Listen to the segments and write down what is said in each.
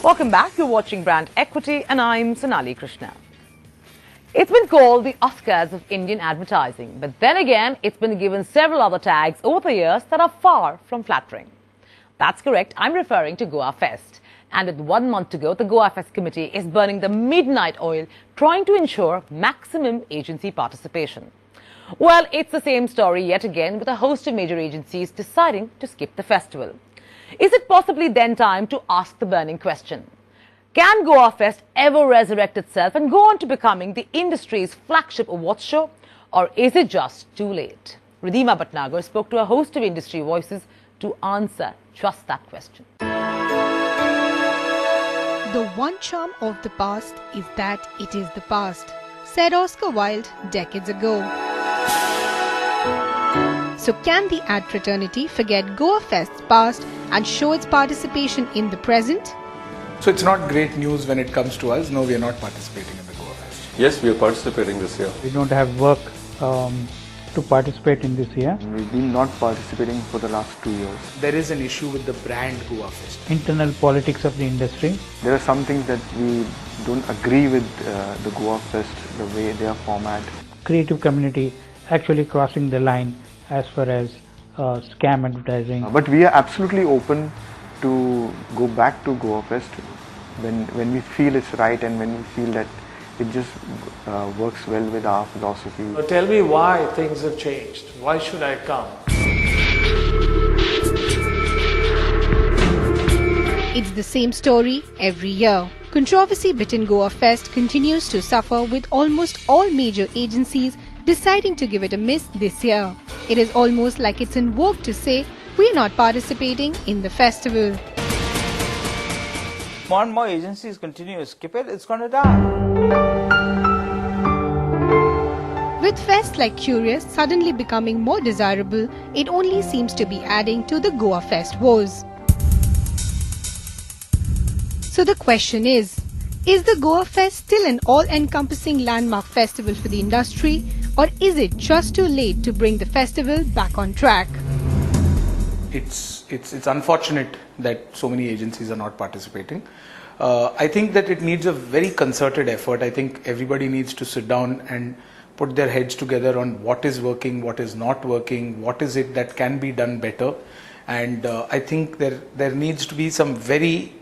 Welcome back. You're watching Brand Equity and I'm Sonali Krishna. It's been called the Oscars of Indian advertising, but then again, it's been given several other tags over the years that are far from flattering. That's correct. I'm referring to Goafest. And with 1 month to go, the Goafest committee is burning the midnight oil, trying to ensure maximum agency participation. Well, it's the same story yet again, with a host of major agencies deciding to skip the festival. Is it possibly then time to ask the burning question? Can Goafest ever resurrect itself and go on to becoming the industry's flagship awards show? Or is it just too late? Ridhima Bhatnagar spoke to a host of industry voices to answer just that question. The one charm of the past is that it is the past, said Oscar Wilde decades ago. So can the ad fraternity forget Goafest's past and show its participation in the present? So it's not great news when it comes to us. No, we are not participating in the Goafest. Yes, we are participating this year. We don't have work to participate in this year. We've been not participating for the last 2 years. There is an issue with the brand Goafest. Internal politics of the industry. There are some things that we don't agree with the Goafest, the way they are formatted. Creative community actually crossing the line as far as scam advertising. But we are absolutely open to go back to Goafest when we feel it's right and when we feel that it just works well with our philosophy. Tell me why things have changed. Why should I come? It's the same story every year. Controversy bitten Goafest continues to suffer, with almost all major agencies deciding to give it a miss this year. It is almost like it's in vogue to say we're not participating in the festival. More and more agencies continue to skip it, it's going to die. With fests like Curious suddenly becoming more desirable, it only seems to be adding to the Goafest woes. So the question is the Goafest still an all-encompassing landmark festival for the industry, or is it just too late to bring the festival back on track? It's unfortunate that so many agencies are not participating. I think that it needs a very concerted effort. I think everybody needs to sit down and put their heads together on what is working, what is not working, what is it that can be done better. And I think there needs to be some very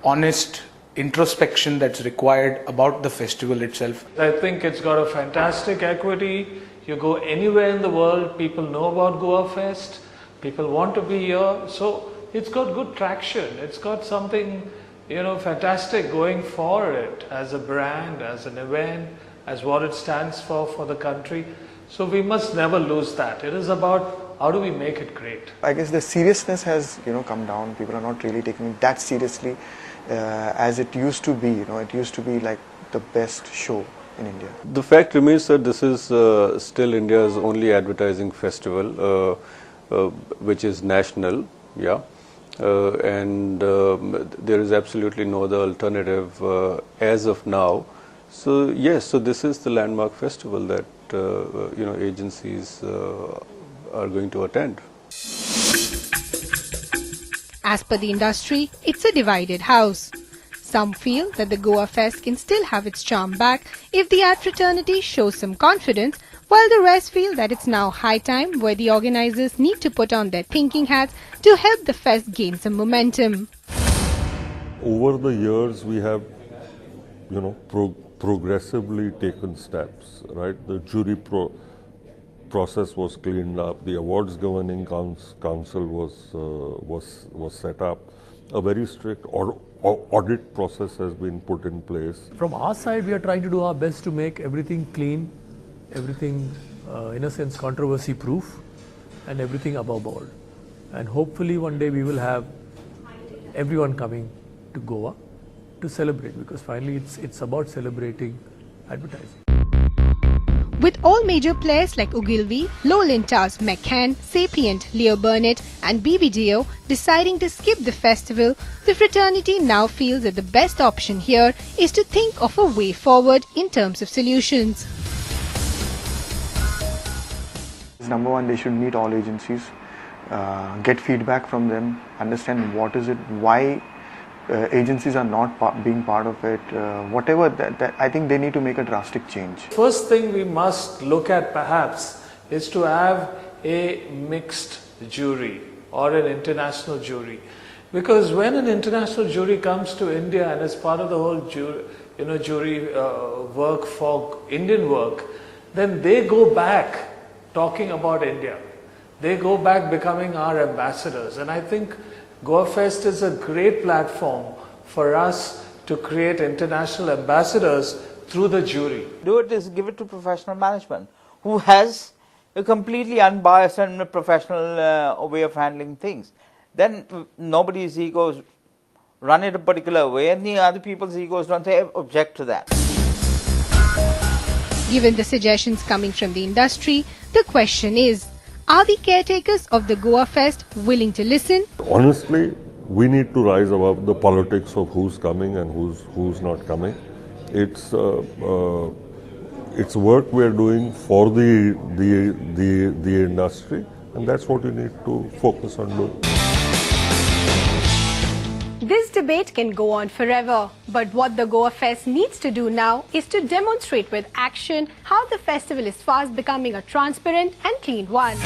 honest introspection that's required about the festival itself. I think it's got a fantastic equity. You go anywhere in the world, people know about Goafest. People want to be here, so it's got good traction. It's got something, fantastic going for it as a brand, as an event, as what it stands for the country. So we must never lose that. It is about how do we make it great. I guess the seriousness has come down. People are not really taking it that seriously as it used to be. It used to be like the best show in India. The fact remains that this is still India's only advertising festival, which is national, and there is absolutely no other alternative as of now. So yes, so this is the landmark festival that agencies are going to attend. As per the industry, it's a divided house. Some feel that the Goafest can still have its charm back if the ad fraternity shows some confidence, while the rest feel that it's now high time where the organizers need to put on their thinking hats to help the fest gain some momentum. Over the years, we have, progressively taken steps, right? The jury process was cleaned up. The awards governing council was set up. A very strict audit process has been put in place. From our side, we are trying to do our best to make everything clean, everything in a sense controversy proof, and everything above board. And hopefully one day we will have everyone coming to Goa to celebrate, because finally it's about celebrating advertising. With all major players like Ogilvy, Lowlintas, McCann, Sapient, Leo Burnett and BBDO deciding to skip the festival, the fraternity now feels that the best option here is to think of a way forward in terms of solutions. Number one, they should meet all agencies, get feedback from them, understand what is it, why agencies are not being part of it, whatever that, I think they need to make a drastic change. First thing we must look at perhaps is to have a mixed jury or an international jury. Because when an international jury comes to India and is part of the whole jury work for Indian work, then they go back talking about India. They go back becoming our ambassadors. And I think Goafest is a great platform for us to create international ambassadors through the jury. Do it is give it to professional management who has a completely unbiased and professional way of handling things. Then nobody's egos run it a particular way and the other people's egos don't say object to that. Given the suggestions coming from the industry, the question is, are the caretakers of the Goafest willing to listen? Honestly, we need to rise above the politics of who's coming and who's not coming. It's work we're doing for the industry, and that's what we need to focus on doing. This debate can go on forever, but what the Goafest needs to do now is to demonstrate with action how the festival is fast becoming a transparent and clean one.